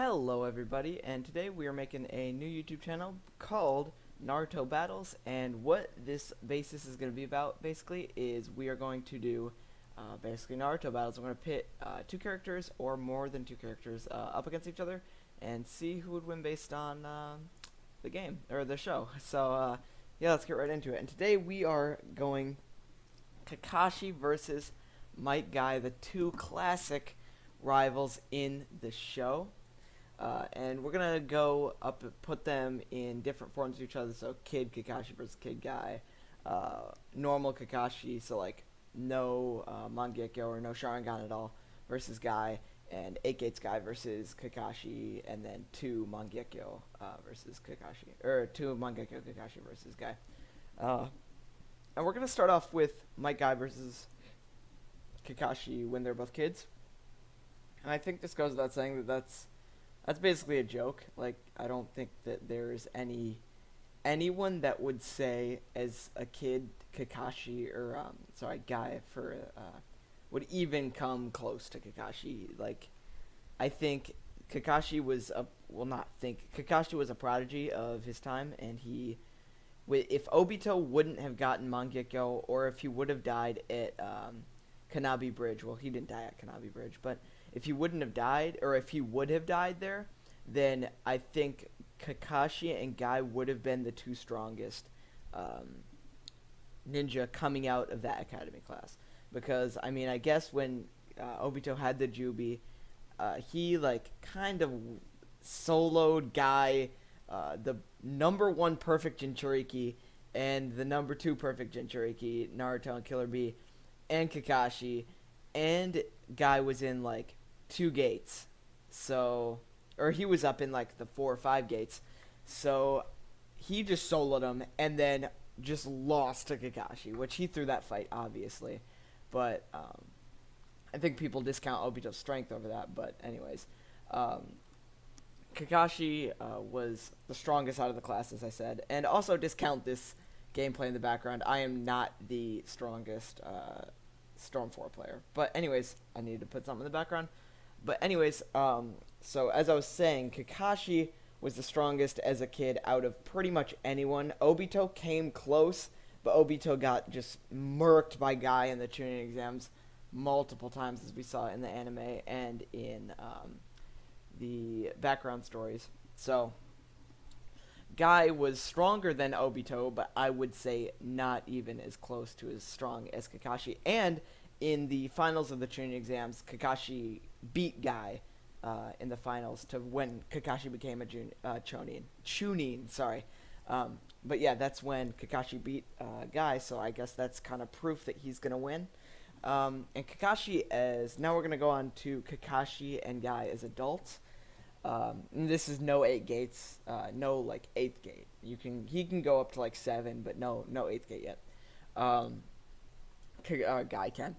Hello everybody, and today we are making a new YouTube channel called Naruto Battles, and what this basis is going to be about basically is we are going to do basically Naruto Battles. We're going to pit two characters or more than two characters up against each other and see who would win based on the game, or the show. So yeah, let's get right into it. And today we are going Kakashi versus Might Guy, the two classic rivals in the show. And we're gonna go up and put them in different forms of each other. So Kid Kakashi versus Kid Guy, normal Kakashi, so like no Mangekyo or no Sharingan at all, versus Guy, and 8 Gates Guy versus Kakashi, and then 2 Mangekyo versus Kakashi, or 2 Mangekyo Kakashi versus Guy. And we're gonna start off with Might Guy versus Kakashi when they're both kids. And I think this goes without saying that that's basically a joke. Like, I don't think that there's anyone that would say as a kid Kakashi or Guy for would even come close to Kakashi. Like, I think Kakashi was Kakashi was a prodigy of his time, and if Obito wouldn't have gotten Mangekyo, or if he would have died at Kanabi Bridge, well, he didn't die at Kanabi Bridge, but if he wouldn't have died, or if he would have died there, then I think Kakashi and Guy would have been the two strongest ninja coming out of that academy class. Because, I mean, I guess when Obito had the Jubi, he, like, kind of soloed Guy, the #1 perfect Jinchuriki, and the #2 perfect Jinchuriki, Naruto and Killer Bee, and Kakashi, and Guy was in, like, 2 gates, or he was up in like the 4 or 5 gates, so he just soloed him and then just lost to Kakashi, which he threw that fight obviously, but I think people discount Obito's strength over that. But anyways, Kakashi was the strongest out of the class, as I said, and also discount this gameplay in the background. I am not the strongest Storm 4 player, but anyways, I needed to put something in the background. But anyways, so as I was saying, Kakashi was the strongest as a kid out of pretty much anyone. Obito came close, but Obito got just murked by Guy in the tuning exams multiple times, as we saw in the anime and in the background stories. So Guy was stronger than Obito, but I would say not even as close to as strong as Kakashi. And in the finals of the Chunin exams, Kakashi beat Guy in the finals to when Kakashi became a Chunin. Sorry. But yeah, that's when Kakashi beat Guy, so I guess that's kind of proof that he's going to win. And Kakashi now we're going to go on to Kakashi and Guy as adults. And this is no 8 gates, no like 8th gate. He can go up to like 7, but no 8th gate yet. Guy can.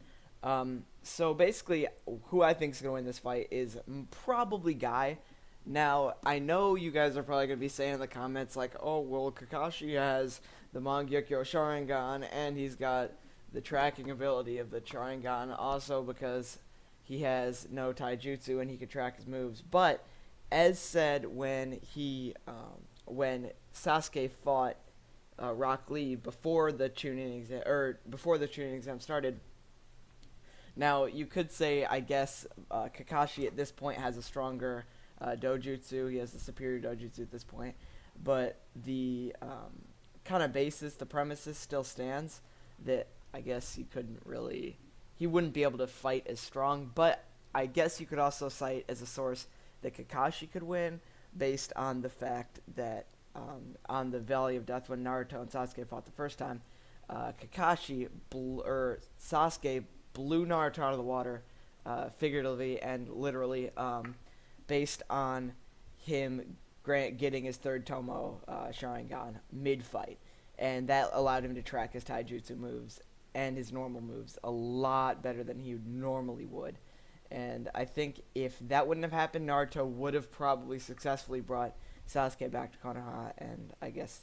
So basically, who I think is going to win this fight is probably Guy. Now, I know you guys are probably going to be saying in the comments, like, oh, well, Kakashi has the Mangekyo Sharingan, and he's got the tracking ability of the Sharingan, also because he has no taijutsu and he can track his moves. But, as said when Sasuke fought Rock Lee before the Chunin exam started. Now, you could say, I guess, Kakashi at this point has a stronger dojutsu. He has the superior dojutsu at this point. But the kind of basis, the premises still stands that I guess he wouldn't be able to fight as strong. But I guess you could also cite as a source that Kakashi could win based on the fact that on the Valley of Death when Naruto and Sasuke fought the first time, Sasuke blew Naruto out of the water, figuratively and literally, based on him getting his 3rd Tomo Sharingan mid-fight. And that allowed him to track his taijutsu moves and his normal moves a lot better than he normally would. And I think if that wouldn't have happened, Naruto would have probably successfully brought Sasuke back to Konoha, and I guess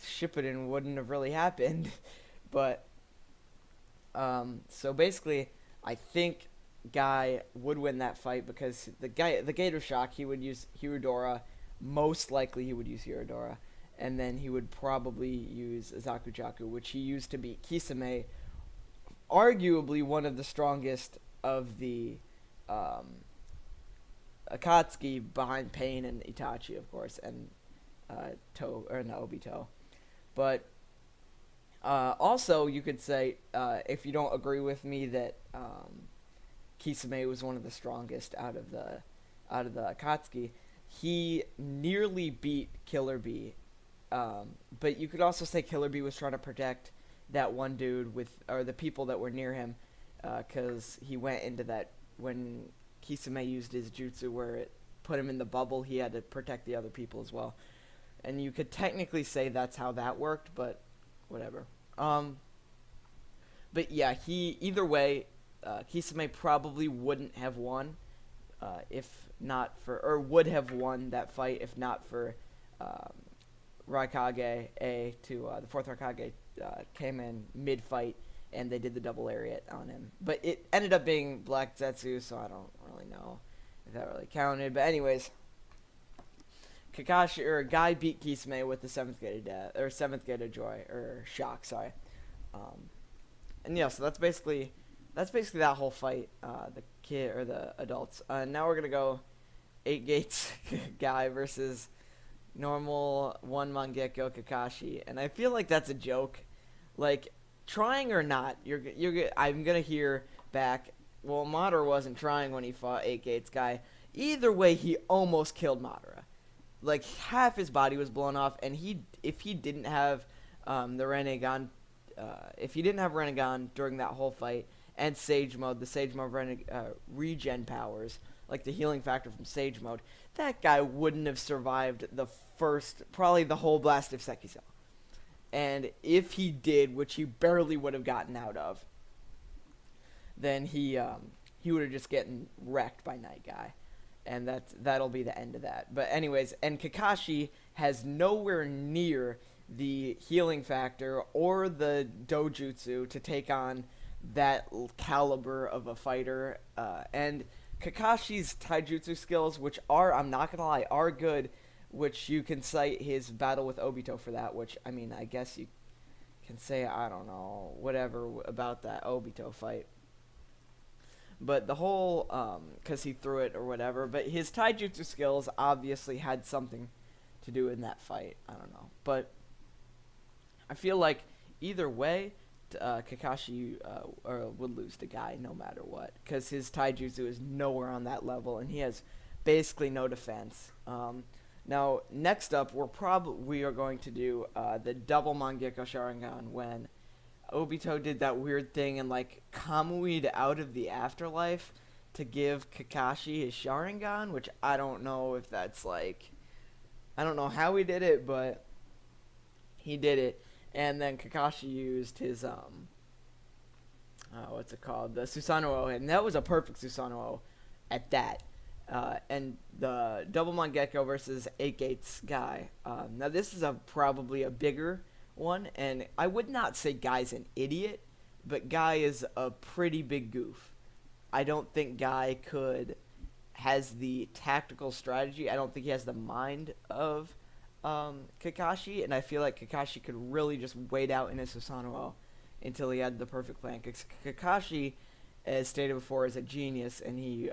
Shippuden wouldn't have really happened. But so basically, I think Guy would win that fight because the Gator Shock, he would use Hirodora. Most likely he would use Hirodora. And then he would probably use Zakujaku, which he used to beat Kisame, arguably one of the strongest of the Akatsuki, behind Pain and Itachi, of course, and Obito. But also, you could say, if you don't agree with me, that Kisame was one of the strongest out of the Akatsuki, he nearly beat Killer Bee. But you could also say Killer Bee was trying to protect that one dude or the people that were near him, because he went into that when Kisame used his jutsu where it put him in the bubble. He had to protect the other people as well, and you could technically say that's how that worked, but whatever. But yeah, either way, Kisame probably wouldn't have won, would have won that fight if not for Raikage the fourth Raikage came in mid-fight, and they did the double lariat on him. But it ended up being Black Zetsu, so I don't really know if that really counted. But anyways, Guy beat Kisame with the seventh gate of joy, or shock, sorry. And yeah, so that's basically that whole fight, the kid or the adults. Now we're gonna go 8 gates Guy versus normal one Mangekyo Kakashi, and I feel like that's a joke. Like, trying or not, I'm gonna hear back, well, Madara wasn't trying when he fought 8 gates Guy. Either way, he almost killed Madara. Like, half his body was blown off, and if he didn't have the Rinnegan, during that whole fight, and Sage Mode, the Sage Mode regen powers, like the healing factor from Sage Mode, that guy wouldn't have survived probably the whole blast of Sekizo. And if he did, which he barely would have gotten out of, then he would have just gotten wrecked by Night Guy. And that'll be the end of that. But anyways, and Kakashi has nowhere near the healing factor or the dojutsu to take on that caliber of a fighter. And Kakashi's taijutsu skills, which I'm not gonna lie, are good, which you can cite his battle with Obito for that, which, I mean, I guess you can say, I don't know, whatever about that Obito fight. But the whole, because he threw it or whatever, but his taijutsu skills obviously had something to do in that fight. I don't know. But I feel like either way, Kakashi would lose to Guy no matter what, because his taijutsu is nowhere on that level, and he has basically no defense. Now, next up, we are going to do the double Mangekyo Sharingan when Obito did that weird thing and, like, Kamui'd out of the afterlife to give Kakashi his Sharingan, which I don't know if that's, like, I don't know how he did it, but he did it. And then Kakashi used his, what's it called? The Susanoo, and that was a perfect Susanoo at that. And the double Mangekyo versus 8 gates Guy. Now, this is probably a bigger one, and I would not say Guy's an idiot, but Guy is a pretty big goof. I don't think Guy has the tactical strategy. I don't think he has the mind of Kakashi, and I feel like Kakashi could really just wait out in his Susanoo until he had the perfect plan. Kakashi, as stated before, is a genius, and he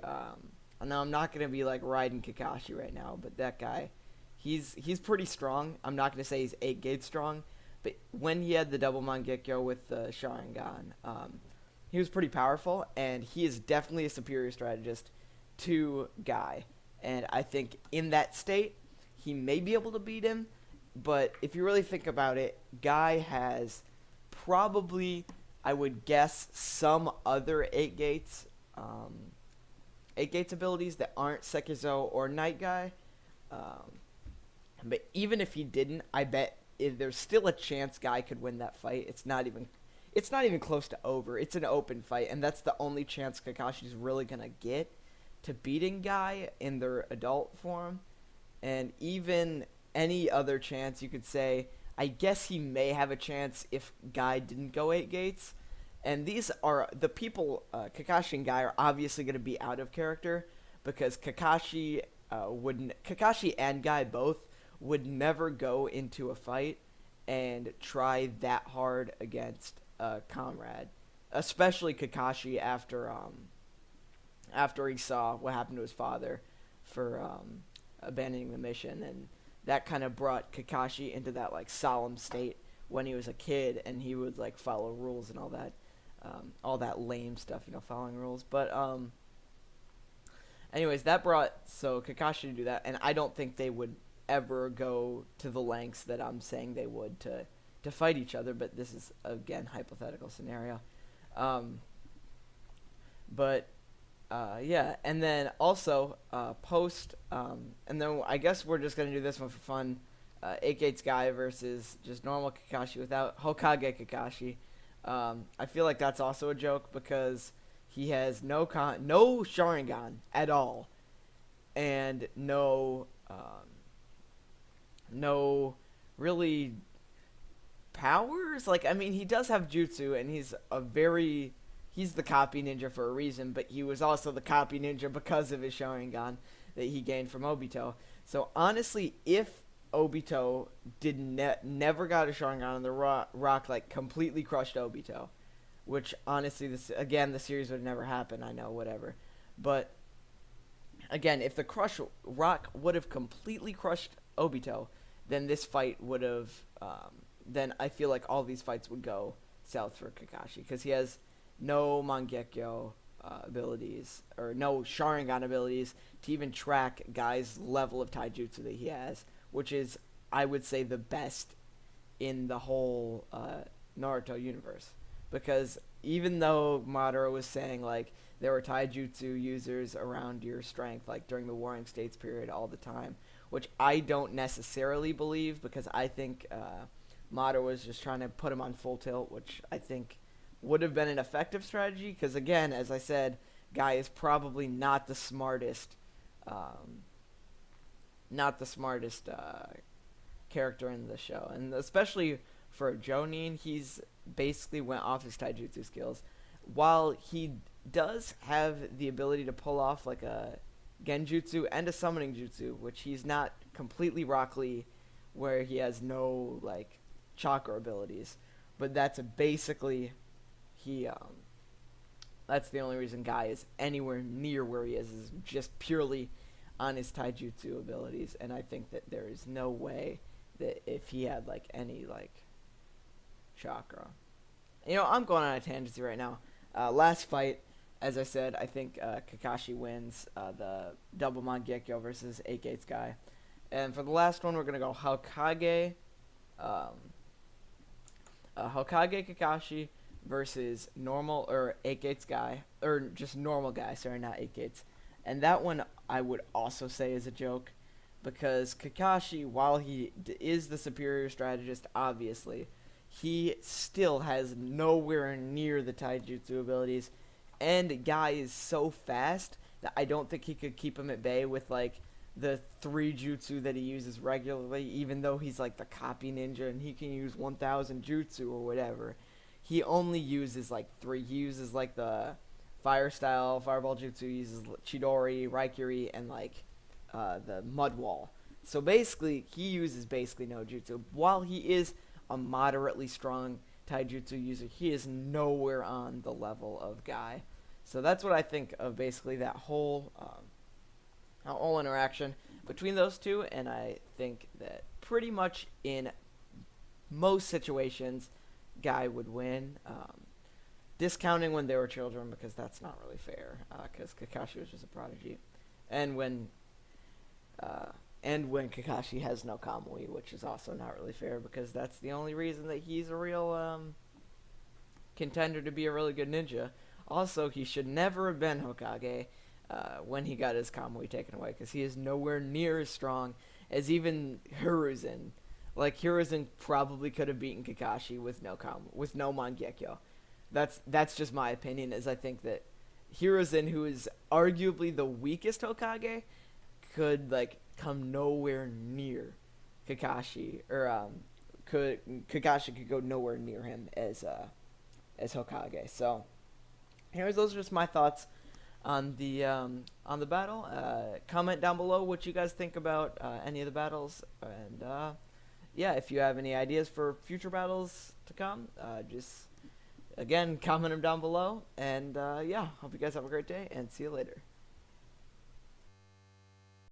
now I'm not going to be like riding Kakashi right now, but that guy, he's pretty strong. I'm not going to say he's 8 gates strong, but when he had the double Mangekyo with the Sharingan, he was pretty powerful, and he is definitely a superior strategist to Guy. And I think in that state, he may be able to beat him, but if you really think about it, Guy has probably, I would guess, some other 8 gates abilities that aren't Sekizo or Night Guy. But even if he didn't, I bet there's still a chance Guy could win that fight. It's not even close to over. It's an open fight, and that's the only chance Kakashi's really gonna get to beating Guy in their adult form. And even any other chance, you could say, I guess he may have a chance if Guy didn't go 8 gates. And these are the people. Kakashi and Guy are obviously going to be out of character because Kakashi and Guy both would never go into a fight and try that hard against a comrade, especially Kakashi after he saw what happened to his father for abandoning the mission, and that kind of brought Kakashi into that like solemn state when he was a kid, and he would like follow rules and all that lame stuff, following rules. But anyways, that brought Kakashi to do that, and I don't think they would ever go to the lengths that I'm saying they would to fight each other. But this is again hypothetical scenario. But yeah, and then also and then I guess we're just gonna do this one for fun. 8-Gates Guy versus just normal Kakashi without Hokage Kakashi. I feel like that's also a joke because he has no Sharingan at all, and no really powers. Like, I mean, he does have jutsu, and he's the copy ninja for a reason, but he was also the copy ninja because of his Sharingan that he gained from Obito. So honestly, if Obito never got a Sharingan and the rock like completely crushed Obito, which honestly the series would never happen, I know, whatever. But again, if the rock would have completely crushed Obito, then this fight would have then I feel like all these fights would go south for Kakashi because he has no Mangekyo abilities or no Sharingan abilities to even track Guy's level of taijutsu that he has, which is, I would say, the best in the whole Naruto universe. Because even though Madara was saying, like, there were taijutsu users around your strength, like, during the Warring States period all the time, which I don't necessarily believe, because I think Madara was just trying to put him on full tilt, which I think would have been an effective strategy, because, again, as I said, Guy is probably not the smartest character in the show, and especially for Jonin, he's basically went off his taijutsu skills. While he does have the ability to pull off like a genjutsu and a summoning jutsu, which he's not completely Rock Lee, where he has no like chakra abilities, but that's basically that's the only reason Guy is anywhere near where he is just purely on his taijutsu abilities. And I think that there is no way that if he had like any like chakra, I'm going on a tangent right now. Last fight, as I said, I think Kakashi wins the double Mangekyo versus 8-Gates Guy. And for the last one, we're gonna go Hokage Kakashi versus normal or 8-Gates Guy, or just normal Guy. Sorry, not 8-Gates. And that one I would also say is a joke, because Kakashi, while he is the superior strategist, obviously, he still has nowhere near the taijutsu abilities, and Guy is so fast that I don't think he could keep him at bay with like the 3 jutsu that he uses regularly, even though he's like the copy ninja and he can use 1000 jutsu or whatever. He only uses like 3. He uses like the fire style, fireball jutsu, he uses Chidori, Raikiri, and like the mud wall. So basically, he uses basically no jutsu. While he is a moderately strong taijutsu user, he is nowhere on the level of Guy. So that's what I think of basically that whole interaction between those two, and I think that pretty much in most situations, Guy would win. Discounting when they were children, because that's not really fair, because Kakashi was just a prodigy. And when Kakashi has no Kamui, which is also not really fair, because that's the only reason that he's a real contender to be a really good ninja. Also, he should never have been Hokage when he got his Kamui taken away, because he is nowhere near as strong as even Hiruzen. Like, Hiruzen probably could have beaten Kakashi with no Mangekyo. That's just my opinion, is I think that Hiruzen, who is arguably the weakest Hokage, could like come nowhere near Kakashi, or Kakashi could go nowhere near him as as Hokage. So, anyways, those are just my thoughts on the battle. Comment down below what you guys think about any of the battles, and yeah, if you have any ideas for future battles to come, just again comment them down below. And yeah, hope you guys have a great day, and see you later.